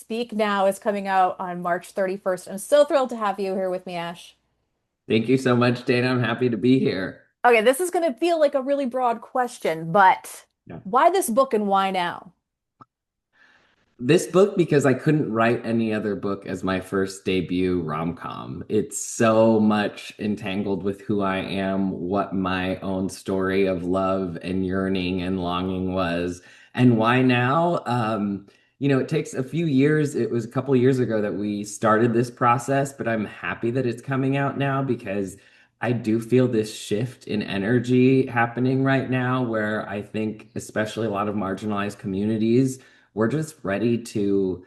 Speak Now is coming out on March 31st. I'm so thrilled to have you here with me, Ash. Thank you so much, Dana. I'm happy to be here. Okay, this is going to feel like a really broad question, but Yeah. why this book and why now? This book, because I couldn't write any other book as my first debut rom-com. It's so much entangled with who I am, what my own story of love and yearning and longing was, and why now. It takes a few years. It was a couple of years ago that we started this process, but I'm happy that it's coming out now because I do feel this shift in energy happening right now where I think, especially a lot of marginalized communities, we're just ready to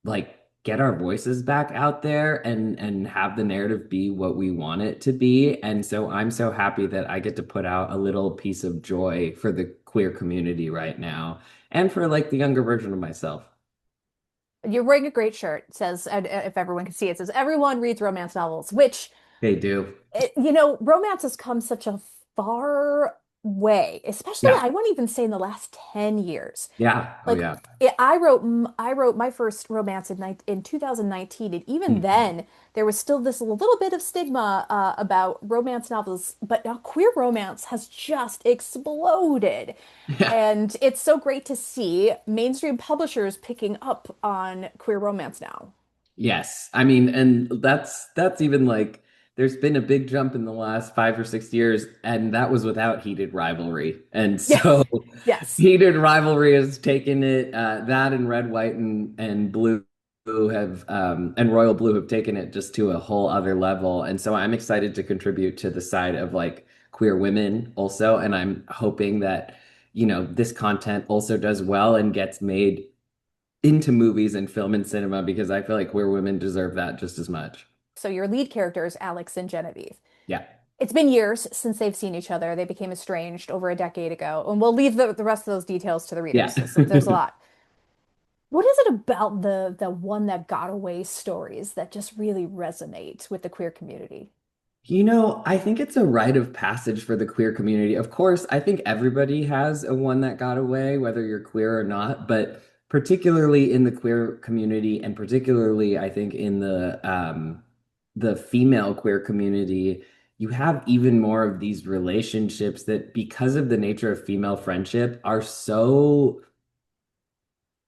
like get our voices back out there and have the narrative be what we want it to be. And so I'm so happy that I get to put out a little piece of joy for the queer community right now and for like the younger version of myself. You're wearing a great shirt. It says, and if everyone can see it, says everyone reads romance novels, which They do. romance has come such a far way, especially Yeah. I wouldn't even say in the last 10 years. Yeah. Oh Like yeah. I wrote my first romance in 2019, and even Mhm. then there was still this little bit of stigma about romance novels, but now queer romance has just exploded. Yeah. And it's so great to see mainstream publishers picking up on queer romance now. Yes. I mean, and that's even like there's been a big jump in the last 5 or 6 years, and that was without heated rivalry. And Yeah. so Yes. heated rivalry has taken it, that and red, white, and blue have and royal blue have taken it just to a whole other level. And so I'm excited to contribute to the side of like queer women also. And I'm hoping that, this content also does well and gets made into movies and film and cinema because I feel like queer women deserve that just as much. So your lead characters, Alex and Genevieve. Yeah. It's been years since they've seen each other. They became estranged over a decade ago, and we'll leave the rest of those details to the readers. Yeah. So there's a lot. What is it about the one that got away stories that just really resonate with the queer community? I think it's a rite of passage for the queer community. Of course, I think everybody has a one that got away, whether you're queer or not, but particularly in the queer community, and particularly I think in the female queer community, you have even more of these relationships that, because of the nature of female friendship, are so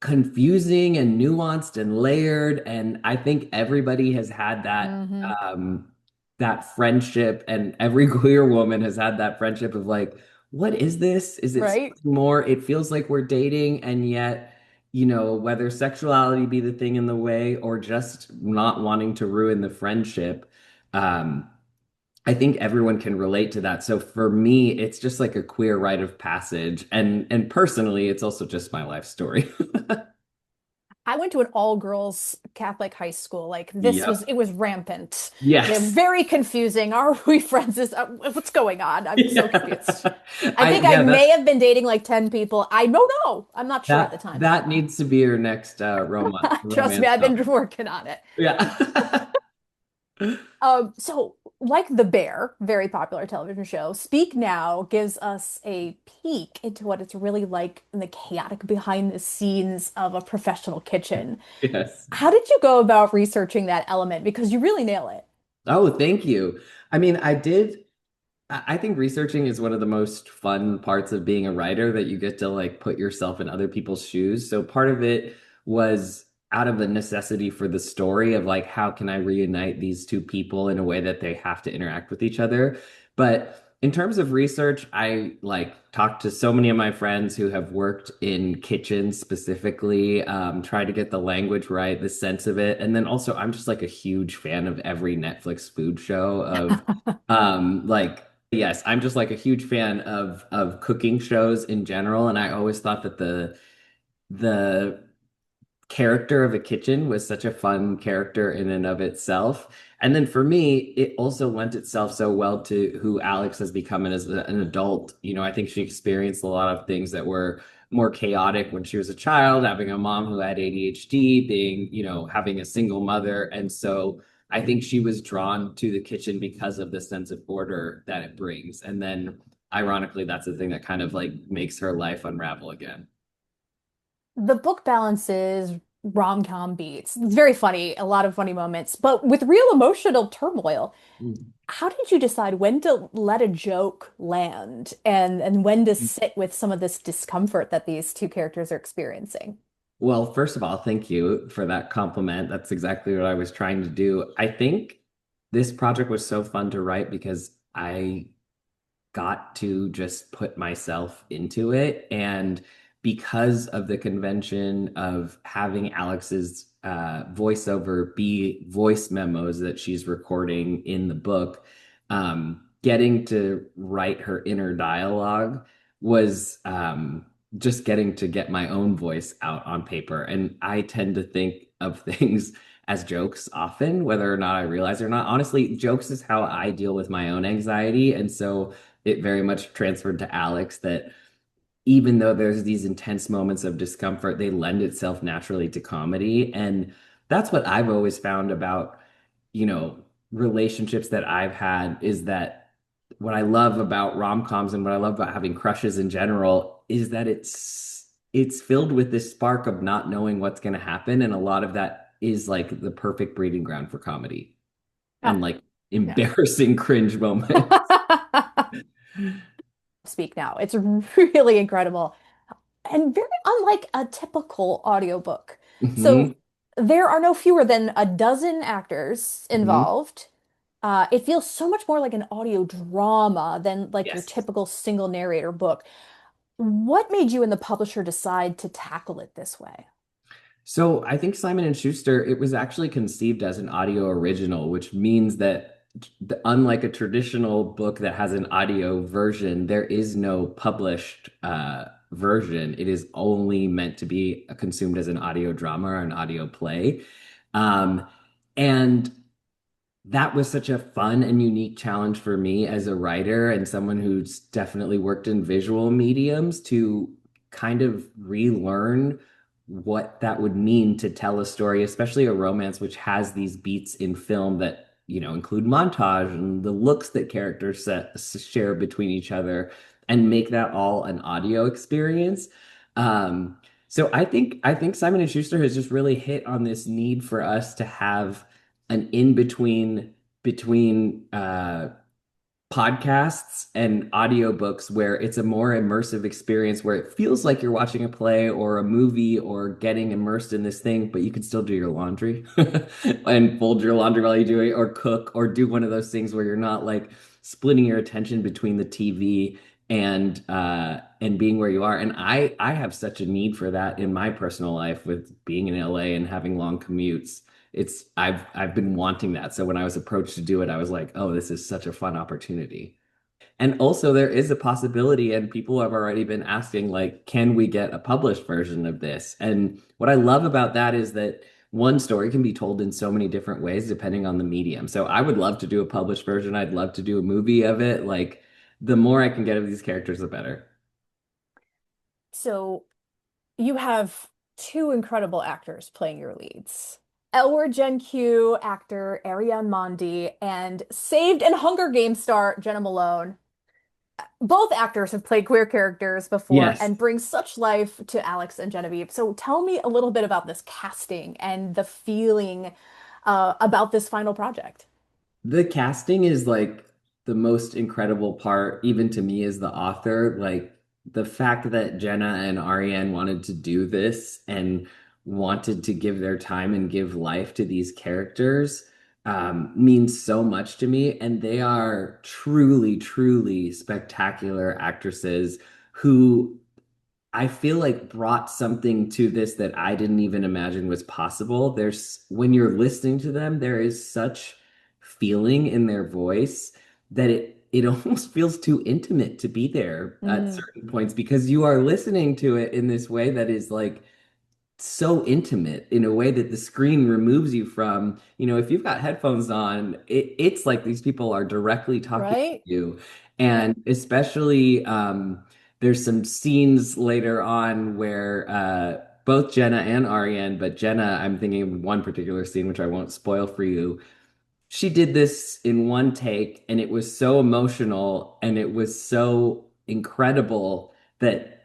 confusing and nuanced and layered. And I think everybody has had Hmm. that friendship, and every queer woman has had that friendship of like, what is this? Is it Right? something more? It feels like we're dating, and yet, whether sexuality be the thing in the way or just not wanting to ruin the friendship, um, I think everyone can relate to that. So for me, it's just like a queer rite of passage. And personally, it's also just my life story. I went to an all-girls Catholic high school. Like Yep. it was rampant. They're Yes. very confusing. Are we friends? What's going on? I'm so confused. Yeah. I think I Yeah, may have been dating like 10 people. I don't know. I'm not sure at the time. that needs to be your next Trust me, romance I've been novel. working on it. Yeah. So like The Bear, very popular television show, Speak Now gives us a peek into what it's really like in the chaotic behind the scenes of a professional kitchen. Yes. How did you go about researching that element? Because you really nail it. Oh, thank you. I mean, I think researching is one of the most fun parts of being a writer, that you get to like put yourself in other people's shoes. So part of it was out of the necessity for the story of like, how can I reunite these two people in a way that they have to interact with each other? But in terms of research, I like talked to so many of my friends who have worked in kitchens specifically, try to get the language right, the sense of it. And then also, I'm just like a huge fan of every Netflix food show of like, yes, I'm just like a huge fan of cooking shows in general, and I always thought that the character of a kitchen was such a fun character in and of itself. And then for me, it also lent itself so well to who Alex has become as an adult. I think she experienced a lot of things that were more chaotic when she was a child, having a mom who had ADHD, being, having a single mother. And so I think she was drawn to the kitchen because of the sense of order that it brings. And then ironically, that's the thing that kind of like makes her life unravel again. The book balances rom-com beats. It's very funny, a lot of funny moments, but with real emotional turmoil. How did you decide when to let a joke land and when to sit with some of this discomfort that these two characters are experiencing? Well, first of all, thank you for that compliment. That's exactly what I was trying to do. I think this project was so fun to write because I got to just put myself into it. And because of the convention of having Alex's voiceover be voice memos that she's recording in the book, getting to write her inner dialogue was just getting to get my own voice out on paper. And I tend to think of things as jokes often, whether or not I realize it or not. Honestly, jokes is how I deal with my own anxiety. And so it very much transferred to Alex that even though there's these intense moments of discomfort, they lend itself naturally to comedy. And that's what I've always found about, you know, relationships that I've had is that what I love about rom-coms and what I love about having crushes in general is that it's filled with this spark of not knowing what's going to happen. And a lot of that is like the perfect breeding ground for comedy and Ah, like yeah. embarrassing cringe moments. Speak now. It's really incredible and very unlike a typical audiobook. So Hmm. there are no fewer than a dozen actors Hmm. involved. It feels so much more like an audio drama than like your Yes. typical single narrator book. What made you and the publisher decide to tackle it this way? So I think Simon and Schuster, it was actually conceived as an audio original, which means that unlike a traditional book that has an audio version, there is no published version. It is only meant to be consumed as an audio drama or an audio play. Um, and that was such a fun and unique challenge for me as a writer and someone who's definitely worked in visual mediums to kind of relearn what that would mean to tell a story, especially a romance, which has these beats in film that, you know, include montage and the looks that share between each other and make that all an audio experience. So I think Simon and Schuster has just really hit on this need for us to have an in between podcasts and audiobooks where it's a more immersive experience where it feels like you're watching a play or a movie or getting immersed in this thing, but you can still do your laundry and fold your laundry while you do it, or cook, or do one of those things where you're not like splitting your attention between the TV and being where you are. And I have such a need for that in my personal life with being in LA and having long commutes. I've been wanting that. So when I was approached to do it, I was like, oh, this is such a fun opportunity. And also there is a possibility, and people have already been asking, like, can we get a published version of this? And what I love about that is that one story can be told in so many different ways depending on the medium. So I would love to do a published version. I'd love to do a movie of it. Like the more I can get of these characters, the better. So you have two incredible actors playing your leads. Elward Gen Q actor Arienne Mandi and Saved and Hunger Games star Jena Malone. Both actors have played queer characters before Yes. and bring such life to Alex and Genevieve. So tell me a little bit about this casting and the feeling about this final project. The casting is like the most incredible part, even to me as the author. Like the fact that Jenna and Ariane wanted to do this and wanted to give their time and give life to these characters means so much to me. And they are truly, truly spectacular actresses who I feel like brought something to this that I didn't even imagine was possible. When you're listening to them, there is such feeling in their voice that it almost feels too intimate to be there at Mm, certain points because you are listening to it in this way that is like so intimate in a way that the screen removes you from, you know, if you've got headphones on, it's like these people are directly talking to right? you. Yeah. And especially there's some scenes later on where both Jenna and Ariane, but Jenna, I'm thinking of one particular scene, which I won't spoil for you. She did this in one take, and it was so emotional and it was so incredible that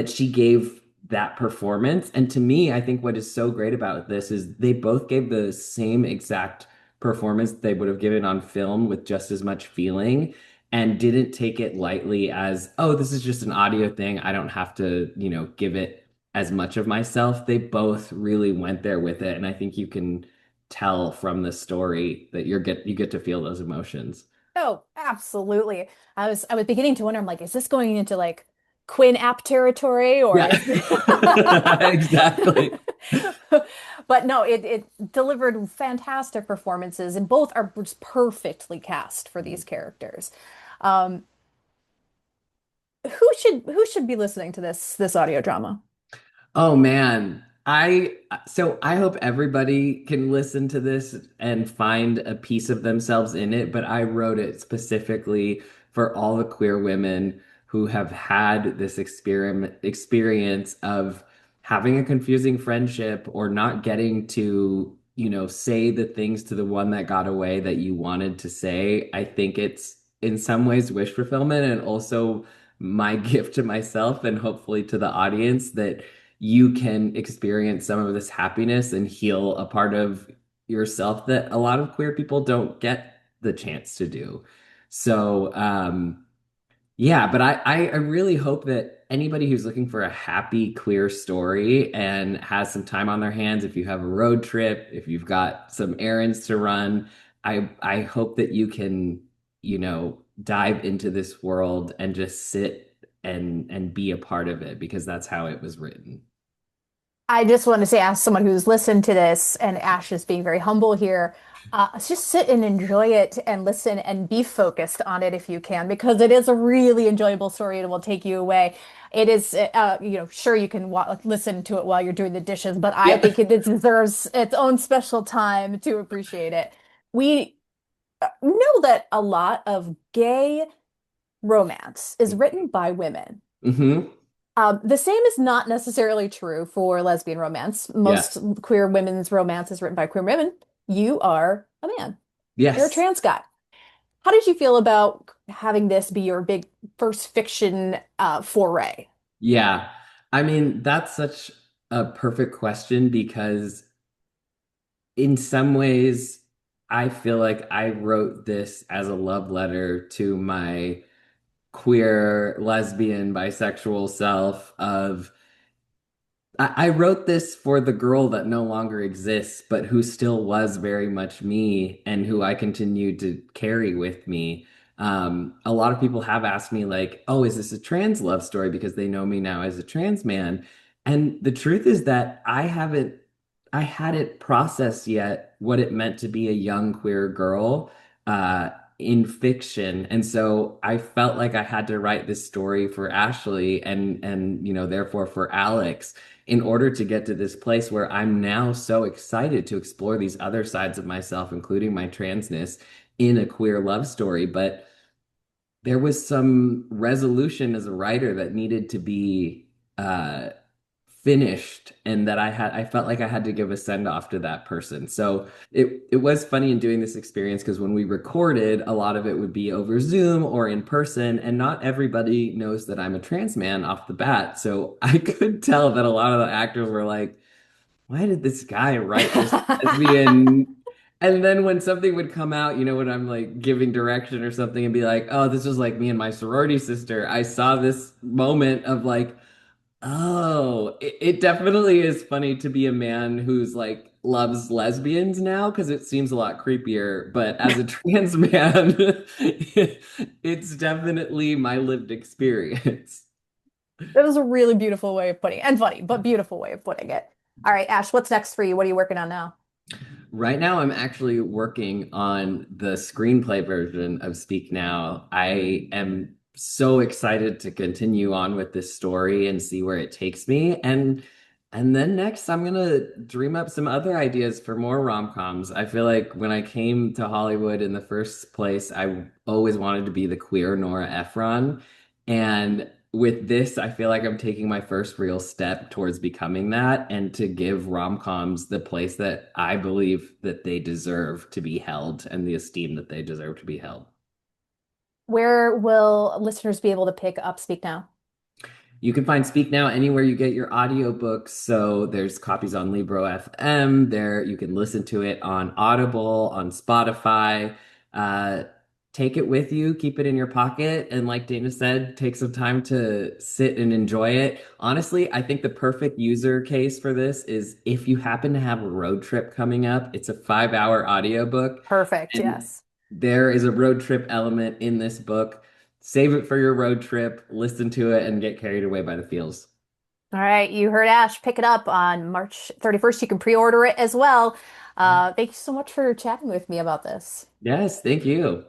she gave that performance. And to me, I think what is so great about this is they both gave the same exact performance they would have given on film with just as much feeling and didn't take it lightly as, oh, this is just an audio thing. I don't have to, give it as much of myself. They both really went there with it. And I think you can tell from the story that you get to feel those emotions. Oh, absolutely. I was beginning to wonder, I'm like, is this going into like Quinn app territory or Yeah, is this exactly. But no, it delivered fantastic performances and both are just perfectly cast for these characters. Um, who should be listening to this audio drama? Oh man. I hope everybody can listen to this and find a piece of themselves in it, but I wrote it specifically for all the queer women who have had this experience of having a confusing friendship or not getting to, say the things to the one that got away that you wanted to say. I think it's in some ways wish fulfillment and also my gift to myself and hopefully to the audience that you can experience some of this happiness and heal a part of yourself that a lot of queer people don't get the chance to do. So, yeah, but I really hope that anybody who's looking for a happy, queer story and has some time on their hands, if you have a road trip, if you've got some errands to run, I hope that you can, dive into this world and just sit and be a part of it because that's how it was written. I just want to say, as someone who's listened to this, and Ash is being very humble here, just sit and enjoy it and listen and be focused on it if you can, because it is a really enjoyable story and will take you away. It is, sure you can wa listen to it while you're doing the dishes, but I Yeah. think it deserves its own special time to appreciate it. We know that a lot of gay romance is written by women. Hmm. The same is not necessarily true for lesbian romance. Most Yes. queer women's romance is written by queer women. You are a man. You're a Yes. trans guy. How did you feel about having this be your big first fiction foray? Yeah. I mean, that's such a perfect question because in some ways, I feel like I wrote this as a love letter to my queer, lesbian, bisexual self of I wrote this for the girl that no longer exists, but who still was very much me and who I continued to carry with me. A lot of people have asked me, like, oh, is this a trans love story? Because they know me now as a trans man. And the truth is that I hadn't processed yet what it meant to be a young queer girl uh, in fiction. And so I felt like I had to write this story for Ashley and therefore for Alex in order to get to this place where I'm now so excited to explore these other sides of myself, including my transness, in a queer love story. But there was some resolution as a writer that needed to be finished and that I felt like I had to give a send off to that person. So it was funny in doing this experience because when we recorded, a lot of it would be over Zoom or in person, and not everybody knows that I'm a trans man off the bat. So I could tell that a lot of the actors were like, why did this guy write this lesbian? And then when something would come out, when I'm like giving direction or something and be like, oh, this was like me and my sorority sister, I saw this moment of like, oh, it definitely is funny to be a man who's like loves lesbians now because it seems a lot creepier. But as a trans man, it's definitely my lived experience. That was a really beautiful way of putting it, and funny, but beautiful way of putting it. All right, Ash, what's next for you? What are you working on now? Right now, I'm actually working on the screenplay version of Speak Now. I am so excited to continue on with this story and see where it takes me. And then next, I'm gonna dream up some other ideas for more rom-coms. I feel like when I came to Hollywood in the first place, I always wanted to be the queer Nora Ephron. And with this, I feel like I'm taking my first real step towards becoming that and to give rom-coms the place that I believe that they deserve to be held and the esteem that they deserve to be held. Where will listeners be able to pick up Speak Now? You can find Speak Now anywhere you get your audiobooks. So there's copies on Libro FM. There you can listen to it on Audible, on Spotify. Uh, Take it with you, keep it in your pocket, and like Dana said, take some time to sit and enjoy it. Honestly, I think the perfect user case for this is if you happen to have a road trip coming up. It's a 5 hour audiobook, Perfect. and Yes. there is a road trip element in this book. Save it for your road trip, listen to it, and get carried away by the feels. All right. You heard Ash pick it up on March 31st. You can pre-order it as well. Thank you so much for chatting with me about this. Yes, thank you.